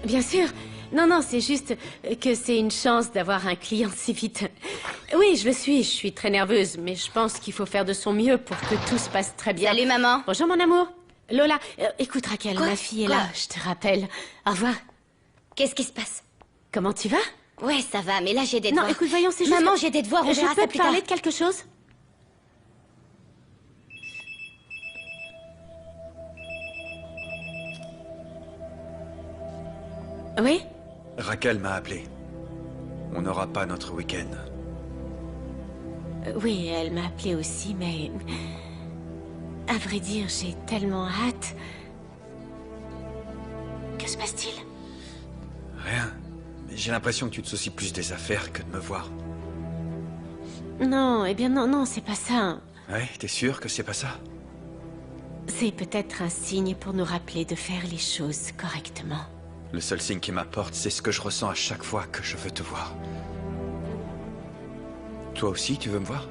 Bien sûr. Non, non, c'est juste que c'est une chance d'avoir un client si vite. Oui, je suis très nerveuse, mais je pense qu'il faut faire de son mieux pour que tout se passe très bien. Salut, maman. Bonjour, mon amour. Lola, écoute, Raquel, Quoi? ma fille est Quoi? là, je te rappelle. Au revoir. Qu'est-ce qui se passe? Comment tu vas? Ouais, ça va, mais là j'ai des devoirs. Non, écoute, voyons, c'est juste... Maman, j'ai des devoirs, on Je verra peux ça te plus tard. parler de quelque chose? Oui? Raquel m'a appelé. On n'aura pas notre week-end. Oui, elle m'a appelé aussi, mais... À vrai dire, j'ai tellement hâte... Que se passe-t-il? Rien. Mais j'ai l'impression que tu te soucies plus des affaires que de me voir. Non, eh bien non, non, c'est pas ça. Ouais, t'es sûr que c'est pas ça? C'est peut-être un signe pour nous rappeler de faire les choses correctement. Le seul signe qui m'apporte, c'est ce que je ressens à chaque fois que je veux te voir. Toi aussi, tu veux me voir?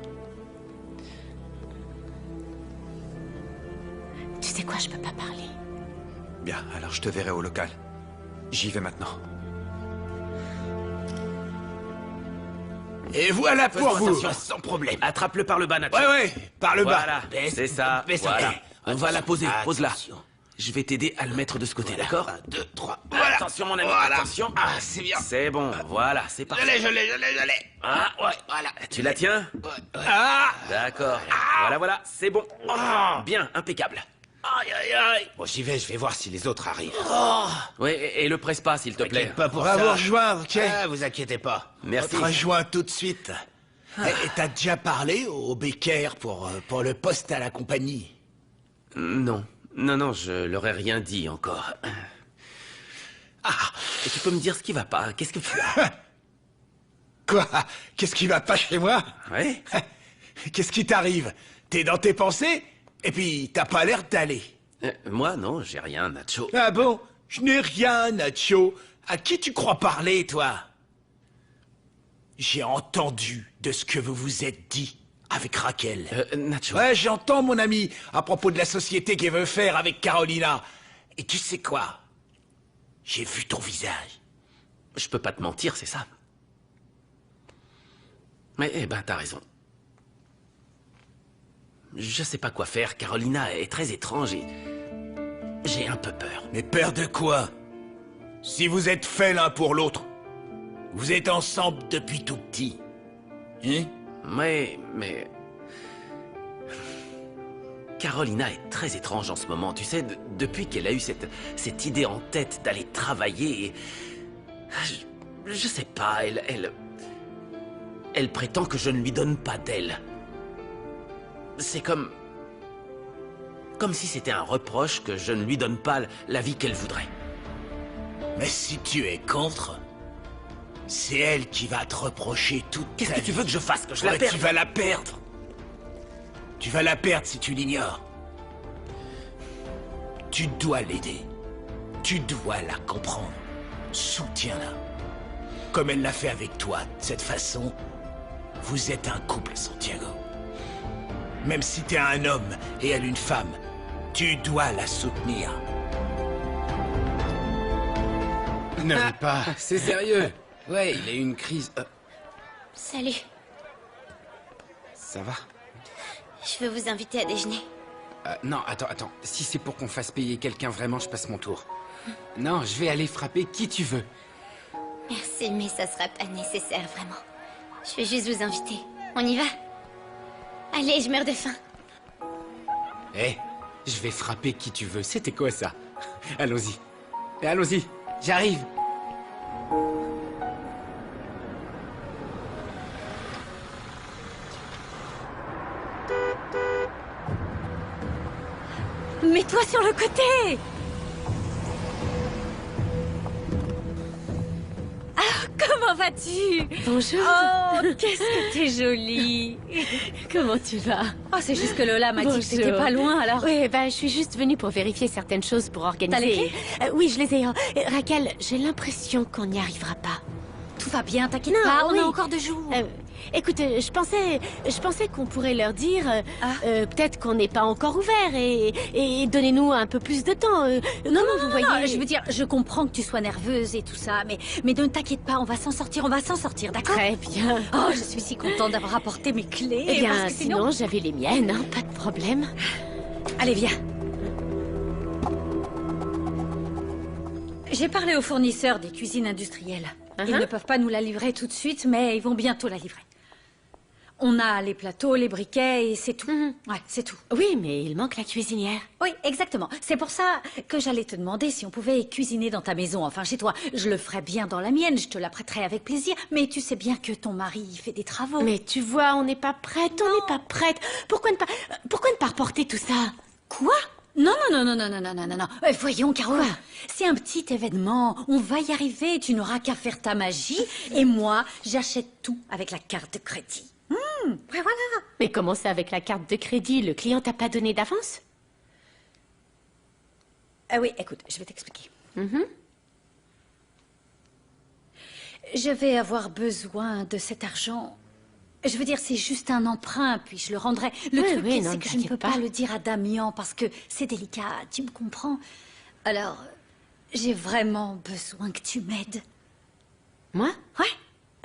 Tu sais quoi, je peux pas parler. Bien, alors je te verrai au local. J'y vais maintenant. Et voilà pour vous. Attention, sans problème. Attrape-le par le bas, Nacho. Ouais, par le bas. Voilà, c'est ça. Voilà. On va la poser. Pose-la. Attention. Je vais t'aider à le mettre de ce côté, d'accord? 1, 2, 3. Voilà. Attention, mon ami. Voilà. Attention. Ah, c'est bien. C'est bon. Voilà, c'est parti. Je l'ai. Ah, ouais. Voilà. Tu la tiens? Ouais. Ah. D'accord. Voilà, c'est bon. Bien, impeccable. Aïe. Bon, j'y vais, je vais voir si les autres arrivent. Oui, et le presse pas, s'il te plaît. T'inquiète pas pour On va ça. vous rejoindre, ok? Ah, vous inquiétez pas. Merci. On te rejoint tout de suite. Et t'as déjà parlé au Becker pour le poste à la compagnie? Non, je leur ai rien dit encore. Et tu peux me dire ce qui va pas? Qu'est-ce que tu as? Quoi? Qu'est-ce qui va pas chez moi? Ouais? Qu'est-ce qui t'arrive? T'es dans tes pensées? Et puis, t'as pas l'air d'aller. Moi, non, j'ai rien, Nacho. Ah bon? Je n'ai rien, Nacho. À qui tu crois parler, toi? J'ai entendu de ce que vous vous êtes dit avec Raquel. Nacho. Ouais, j'entends, mon ami, à propos de la société qu'elle veut faire avec Carolina. Et tu sais quoi? J'ai vu ton visage. Je peux pas te mentir, c'est ça. Mais, t'as raison. Je sais pas quoi faire, Carolina est très étrange et... J'ai un peu peur. Mais peur de quoi? Si vous êtes faits l'un pour l'autre, vous êtes ensemble depuis tout petit. Hein? Mais... Carolina est très étrange en ce moment, tu sais, depuis qu'elle a eu cette idée en tête d'aller travailler et... Je sais pas, elle prétend que je ne lui donne pas d'elle. C'est comme si c'était un reproche que je ne lui donne pas la vie qu'elle voudrait. Mais si tu es contre, c'est elle qui va te reprocher toute ta vie. Qu'est-ce que tu veux que je fasse? Que je la Ouais, perde? tu vas la perdre. Tu vas la perdre si tu l'ignores. Tu dois l'aider. Tu dois la comprendre. Soutiens-la. Comme elle l'a fait avec toi. De cette façon, vous êtes un couple, Santiago. Même si t'es un homme et elle une femme, tu dois la soutenir. Ne ris pas. C'est sérieux. Ouais, il a eu une crise. Salut. Ça va? Je veux vous inviter à déjeuner. Non, attends. Si c'est pour qu'on fasse payer quelqu'un, vraiment, je passe mon tour. Non, je vais aller frapper qui tu veux. Merci, mais ça sera pas nécessaire, vraiment. Je vais juste vous inviter. On y va? Allez, je meurs de faim. Je vais frapper qui tu veux. C'était quoi ça? Allons-y. Allons-y. J'arrive. Mets-toi sur le côté! Ah, comment vas-tu? Bonjour. Oh, qu'est-ce que t'es jolie. Comment tu vas? Oh, c'est juste que Lola m'a dit que t'étais pas loin, alors... Oui, je suis juste venue pour vérifier certaines choses pour organiser... T'as les clés? Oui, je les ai. Raquel, j'ai l'impression qu'on n'y arrivera pas. tout va bien, t'inquiète Non, pas, on oui. a encore 2 jours. Écoute, je pensais qu'on pourrait leur dire, peut-être qu'on n'est pas encore ouvert et donnez-nous un peu plus de temps. Non, vous voyez. Non, je veux dire, je comprends que tu sois nerveuse et tout ça, mais ne t'inquiète pas, on va s'en sortir, d'accord? Très bien. Oh, je suis si contente d'avoir apporté mes clés. Eh bien, parce que sinon, j'avais les miennes, hein, pas de problème. Allez, viens. J'ai parlé aux fournisseurs des cuisines industrielles. Ils ne peuvent pas nous la livrer tout de suite, mais ils vont bientôt la livrer. On a les plateaux, les briquets et c'est tout. Ouais, c'est tout. Oui, mais il manque la cuisinière. Oui, exactement. C'est pour ça que j'allais te demander si on pouvait cuisiner dans ta maison, enfin chez toi. Je le ferais bien dans la mienne, je te la prêterais avec plaisir, mais tu sais bien que ton mari fait des travaux. Mais tu vois, on n'est pas prête, on n'est pas prête. Pourquoi ne pas reporter tout ça? Quoi? Non. Voyons, Caro. C'est un petit événement. On va y arriver. Tu n'auras qu'à faire ta magie. Et moi, j'achète tout avec la carte de crédit. Ouais, voilà. Mais comment ça avec la carte de crédit? Le client t'a pas donné d'avance? Ah oui, écoute, je vais t'expliquer. Je vais avoir besoin de cet argent. Je veux dire, c'est juste un emprunt, puis je le rendrai. Le truc, c'est que je ne peux pas le dire à Damien parce que c'est délicat, tu me comprends? Alors, j'ai vraiment besoin que tu m'aides. Moi? Ouais.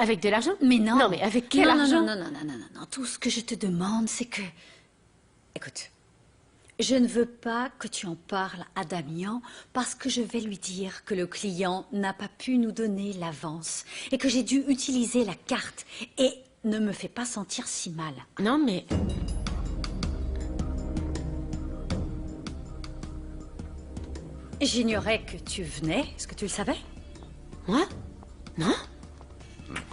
Avec de l'argent? Mais non. Non, mais avec quel argent? Non. Tout ce que je te demande, c'est que... Écoute, je ne veux pas que tu en parles à Damien parce que je vais lui dire que le client n'a pas pu nous donner l'avance et que j'ai dû utiliser la carte et... Ne me fais pas sentir si mal. Non, mais... J'ignorais que tu venais. Est-ce que tu le savais? Moi? Non?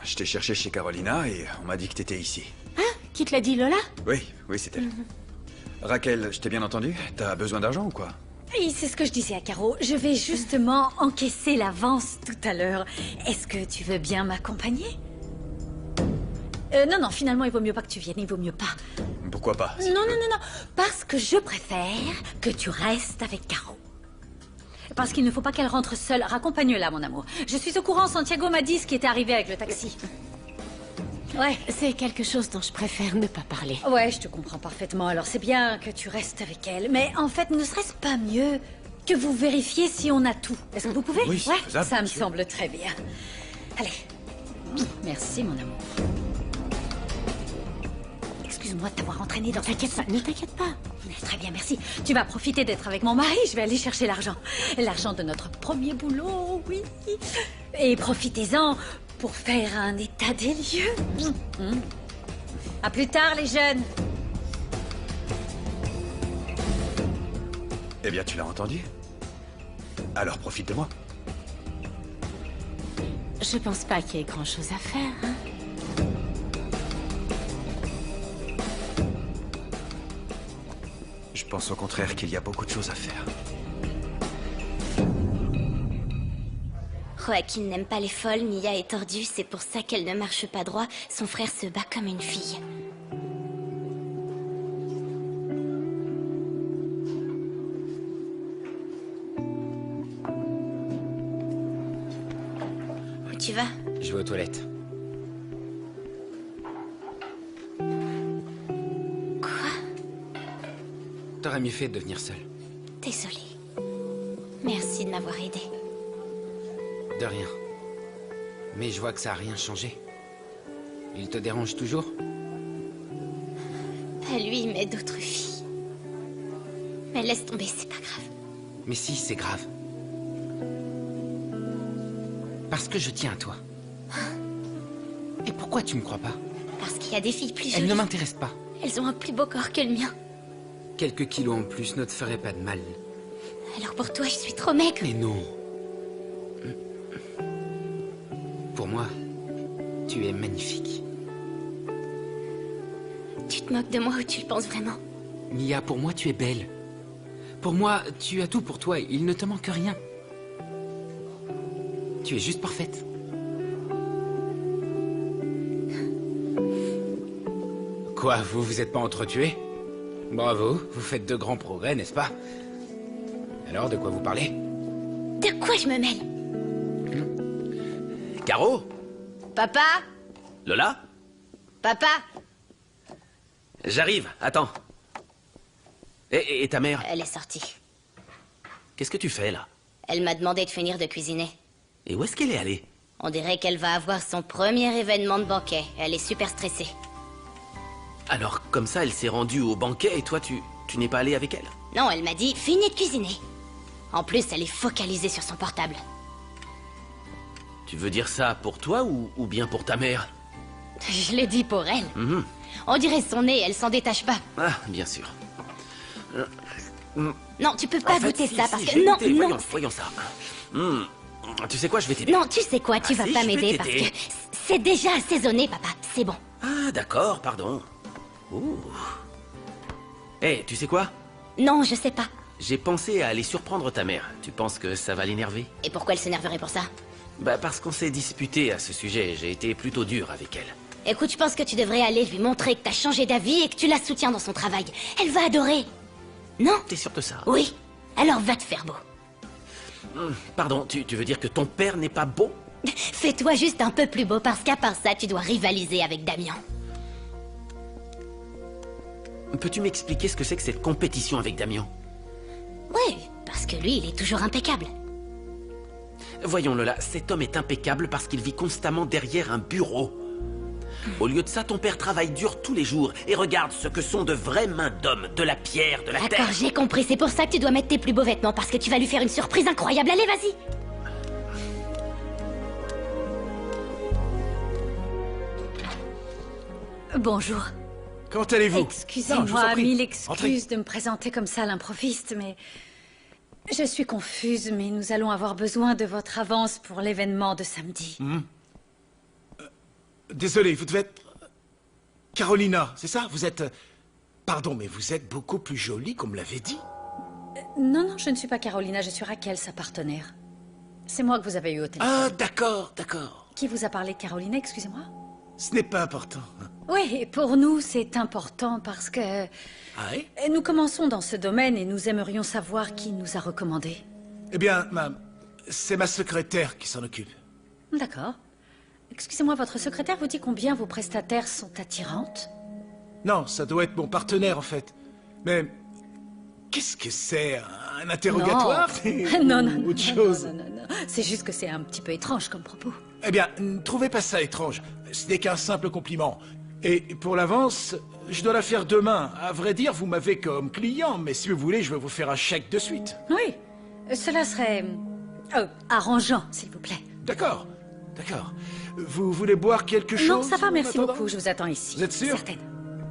Je t'ai cherché chez Carolina et on m'a dit que t'étais ici. Hein? Qui te l'a dit, Lola? Oui, c'est elle. Raquel, je t'ai bien entendu? T'as besoin d'argent ou quoi? Oui, c'est ce que je disais à Caro. Je vais justement encaisser l'avance tout à l'heure. Est-ce que tu veux bien m'accompagner? Non, finalement, il vaut mieux pas que tu viennes, il vaut mieux pas. Pourquoi pas? Non, parce que je préfère que tu restes avec Caro. Parce qu'il ne faut pas qu'elle rentre seule. Raccompagne-la, mon amour. Je suis au courant, Santiago m'a dit ce qui était arrivé avec le taxi. Ouais. C'est quelque chose dont je préfère ne pas parler. Ouais, je te comprends parfaitement, alors c'est bien que tu restes avec elle. Mais en fait, ne serait-ce pas mieux que vous vérifiez si on a tout? Est-ce que vous pouvez? Oui, c'est faisable, ça me bien sûr. semble très bien. Allez. Merci, mon amour. Excuse-moi de t'avoir entraîné dans... Ne t'inquiète pas. Très bien, merci. Tu vas profiter d'être avec mon mari, je vais aller chercher l'argent. L'argent de notre premier boulot, oui. Et profitez-en pour faire un état des lieux. À plus tard, les jeunes. Eh bien, tu l'as entendu? Alors profite de moi. Je pense pas qu'il y ait grand-chose à faire, hein. Je pense au contraire qu'il y a beaucoup de choses à faire. Joaquin n'aime pas les folles, Mia est tordue, c'est pour ça qu'elle ne marche pas droit. Son frère se bat comme une fille. Où tu vas? Je vais aux toilettes. T'aurais mieux fait de venir seule. Désolée. Merci de m'avoir aidé. De rien. Mais je vois que ça a rien changé. Il te dérange toujours? Pas lui, mais d'autres filles. Mais laisse tomber, c'est pas grave. Mais si, c'est grave. Parce que je tiens à toi. Et pourquoi tu me crois pas? Parce qu'il y a des filles plus jolies. Elles ne m'intéressent pas. Elles ont un plus beau corps que le mien. Quelques kilos en plus ne te feraient pas de mal. Alors pour toi, je suis trop maigre. Mais non. Pour moi, tu es magnifique. Tu te moques de moi ou tu le penses vraiment? Mia, pour moi, tu es belle. Pour moi, tu as tout pour toi. Il ne te manque rien. Tu es juste parfaite. Quoi, vous vous êtes pas entretués? Bravo, vous faites de grands progrès, n'est-ce pas? Alors, de quoi vous parlez? De quoi je me mêle? Caro? Papa? Lola? Papa? J'arrive, attends. Et ta mère? Elle est sortie. Qu'est-ce que tu fais, là? Elle m'a demandé de finir de cuisiner. Et où est-ce qu'elle est allée? On dirait qu'elle va avoir son premier événement de banquet. Elle est super stressée. Alors, comme ça, elle s'est rendue au banquet et toi, tu n'es pas allé avec elle? Non, elle m'a dit, finis de cuisiner. En plus, elle est focalisée sur son portable. Tu veux dire ça pour toi ou bien pour ta mère? Je l'ai dit pour elle. Mhm. On dirait son nez, elle s'en détache pas. Ah, bien sûr. Non, tu peux pas En fait, goûter si, ça si, parce je que... vais Non, goûter, non, voyons ça. Tu sais quoi, je vais t'aider. non, tu sais quoi, tu Ah vas si, pas je vais m'aider parce t'aider. que c'est déjà assaisonné, papa. C'est bon. Ah, d'accord, pardon. Ouh. Eh, tu sais quoi? Non, je sais pas. J'ai pensé à aller surprendre ta mère. Tu penses que ça va l'énerver? Et pourquoi elle s'énerverait pour ça? Bah, parce qu'on s'est disputé à ce sujet. J'ai été plutôt dur avec elle. Écoute, je pense que tu devrais aller lui montrer que t'as changé d'avis et que tu la soutiens dans son travail. Elle va adorer. Non? T'es sûr de ça? Oui. Alors va te faire beau. Pardon, tu veux dire que ton père n'est pas beau? Fais-toi juste un peu plus beau parce qu'à part ça, tu dois rivaliser avec Damien. Peux-tu m'expliquer ce que c'est que cette compétition avec Damien? Oui, parce que lui, il est toujours impeccable. Voyons, Lola, cet homme est impeccable parce qu'il vit constamment derrière un bureau. Au lieu de ça, ton père travaille dur tous les jours et regarde ce que sont de vraies mains d'homme, de la pierre, de la terre. D'accord, j'ai compris. C'est pour ça que tu dois mettre tes plus beaux vêtements parce que tu vas lui faire une surprise incroyable. Allez, vas-y. Bonjour. Comment allez-vous? Non, je vous en Excusez-moi, prie. mille Entrez. excuses de me présenter comme ça à l'improviste, mais... Je suis confuse, mais nous allons avoir besoin de votre avance pour l'événement de samedi. Désolé, vous devez être... Carolina, c'est ça? Vous êtes... Pardon, mais vous êtes beaucoup plus jolie qu'on me l'avait dit. Non, non, je ne suis pas Carolina, je suis Raquel, sa partenaire. C'est moi que vous avez eu au téléphone. Ah, d'accord, d'accord. Qui vous a parlé de Carolina, excusez-moi? Ce n'est pas important. Oui, et pour nous, c'est important parce que... Ah oui? Nous commençons dans ce domaine et nous aimerions savoir qui nous a recommandé. Eh bien, c'est ma secrétaire qui s'en occupe. D'accord. Excusez-moi, votre secrétaire vous dit combien vos prestataires sont attirantes? Non, ça doit être mon partenaire, en fait. Mais... Qu'est-ce que c'est? Un interrogatoire? Non, non, Ou non, autre chose? non, non, non. C'est juste que c'est un petit peu étrange comme propos. Eh bien, ne trouvez pas ça étrange. Ce n'est qu'un simple compliment. Et pour l'avance, je dois la faire demain. À vrai dire, vous m'avez comme client, mais si vous voulez, je vais vous faire un chèque de suite. Oui, cela serait... arrangeant, s'il vous plaît. D'accord, d'accord. Vous voulez boire quelque chose? Non, ça va, en merci attendant? beaucoup, je vous attends ici. Vous êtes sûr? Certaine.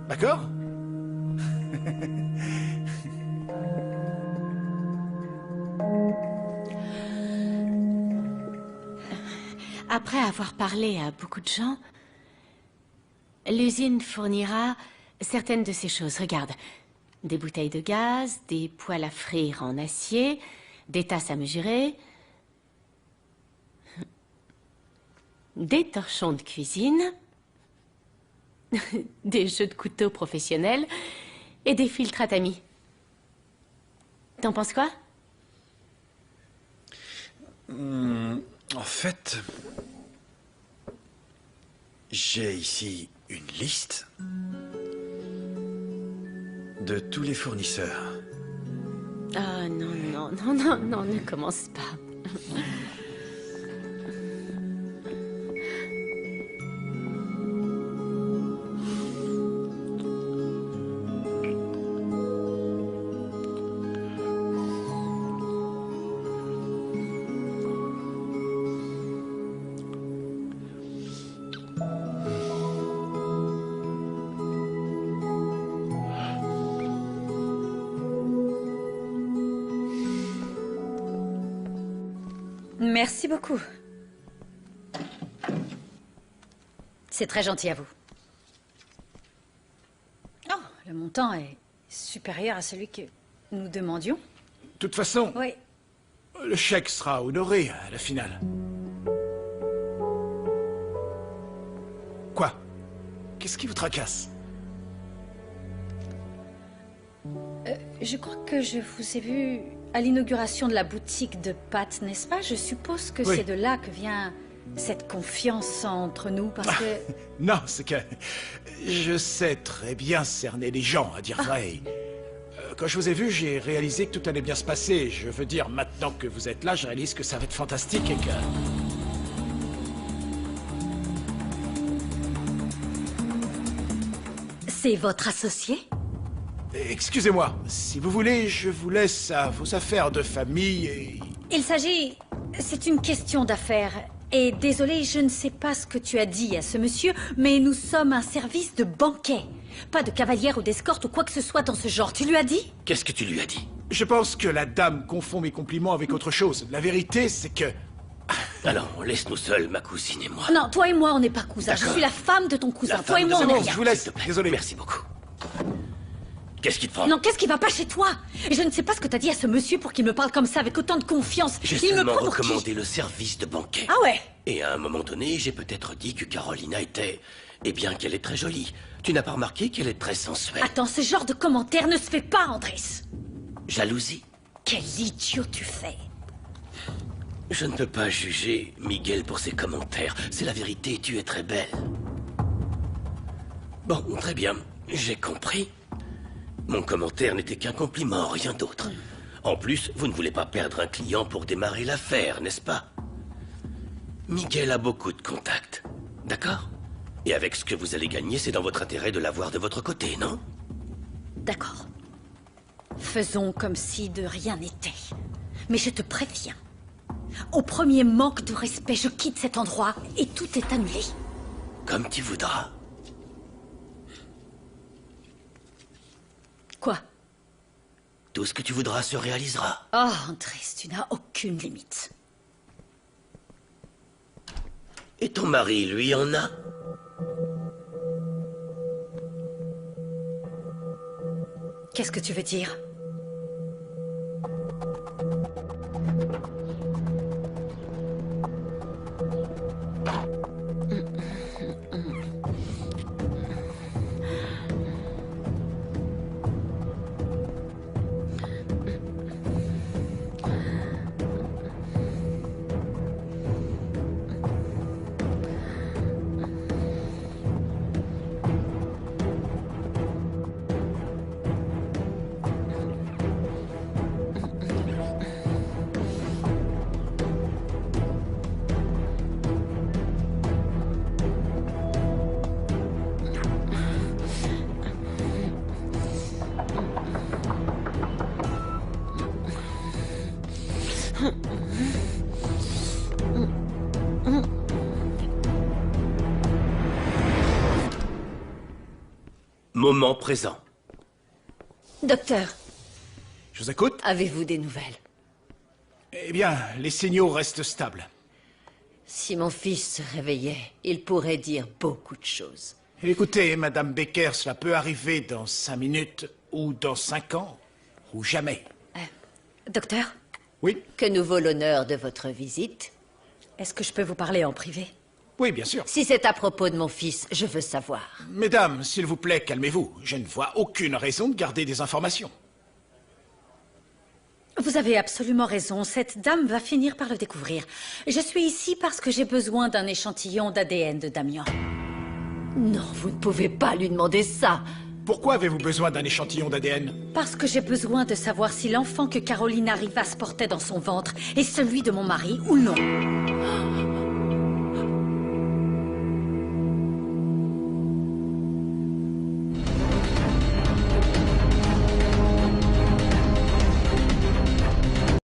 D'accord. Après avoir parlé à beaucoup de gens, l'usine fournira certaines de ces choses. Regarde, des bouteilles de gaz, des poêles à frire en acier, des tasses à mesurer, des torchons de cuisine, des jeux de couteaux professionnels et des filtres à tamis. T'en penses quoi? En fait, j'ai ici une liste de tous les fournisseurs. Ah non, non, non, non, non, ne commence pas. Merci beaucoup. C'est très gentil à vous. Oh, le montant est supérieur à celui que nous demandions. De toute façon, Oui. le chèque sera honoré à la finale. Quoi? Qu'est-ce qui vous tracasse? Je crois que je vous ai vu à l'inauguration de la boutique de pâtes, n'est-ce pas? Je suppose que Oui. c'est de là que vient cette confiance entre nous parce que... Non, c'est que je sais très bien cerner les gens, à dire vrai. Quand je vous ai vu, j'ai réalisé que tout allait bien se passer. Je veux dire, maintenant que vous êtes là, je réalise que ça va être fantastique et que... C'est votre associé? Excusez-moi, si vous voulez, je vous laisse à vos affaires de famille et... Il s'agit... C'est une question d'affaires. Et désolé, je ne sais pas ce que tu as dit à ce monsieur, mais nous sommes un service de banquet. Pas de cavalière ou d'escorte ou quoi que ce soit dans ce genre. Tu lui as dit? Qu'est-ce que tu lui as dit? Je pense que la dame confond mes compliments avec autre chose. La vérité, c'est que... Alors, laisse-nous seuls, ma cousine et moi. Non, toi et moi, on n'est pas cousins. Je D'accord. suis la femme de ton cousin. La Toi et femme moi, de- on C'est n'est bon, rien. Je vous laisse, S'il te plaît. désolé. Merci beaucoup. Qu'est-ce qui te prend? Non, qu'est-ce qui va pas chez toi? Je ne sais pas ce que t'as dit à ce monsieur pour qu'il me parle comme ça, avec autant de confiance. J'ai Il me seulement prend pour qui? recommandé le service de banquet. Ah ouais? Et à un moment donné, j'ai peut-être dit que Carolina était... Eh bien, qu'elle est très jolie. Tu n'as pas remarqué qu'elle est très sensuelle? Attends, ce genre de commentaire ne se fait pas, Andrés. Jalousie? Quel idiot tu fais. Je ne peux pas juger Miguel pour ses commentaires. C'est la vérité, tu es très belle. Bon, très bien. J'ai compris. Mon commentaire n'était qu'un compliment, rien d'autre. En plus, vous ne voulez pas perdre un client pour démarrer l'affaire, n'est-ce pas? Miguel a beaucoup de contacts, d'accord? Et avec ce que vous allez gagner, c'est dans votre intérêt de l'avoir de votre côté, non? D'accord. Faisons comme si de rien n'était. Mais je te préviens. Au premier manque de respect, je quitte cet endroit et tout est annulé. Comme tu voudras. Quoi? Tout ce que tu voudras se réalisera. Oh, Andrés, tu n'as aucune limite. Et ton mari, lui, en a? Qu'est-ce que tu veux dire? Moment présent. Docteur, Je vous écoute? avez-vous des nouvelles? Eh bien, les signaux restent stables. Si mon fils se réveillait, il pourrait dire beaucoup de choses. Écoutez, Madame Becker, cela peut arriver dans 5 minutes, ou dans 5 ans, ou jamais. Docteur, Oui? Que nous vaut l'honneur de votre visite? est-ce que je peux vous parler en privé? Oui, bien sûr. Si c'est à propos de mon fils, je veux savoir. Mesdames, s'il vous plaît, calmez-vous. Je ne vois aucune raison de garder des informations. Vous avez absolument raison, cette dame va finir par le découvrir. Je suis ici parce que j'ai besoin d'un échantillon d'ADN de Damien. Non, vous ne pouvez pas lui demander ça. Pourquoi avez-vous besoin d'un échantillon d'ADN? Parce que j'ai besoin de savoir si l'enfant que Carolina Rivas portait dans son ventre est celui de mon mari ou non.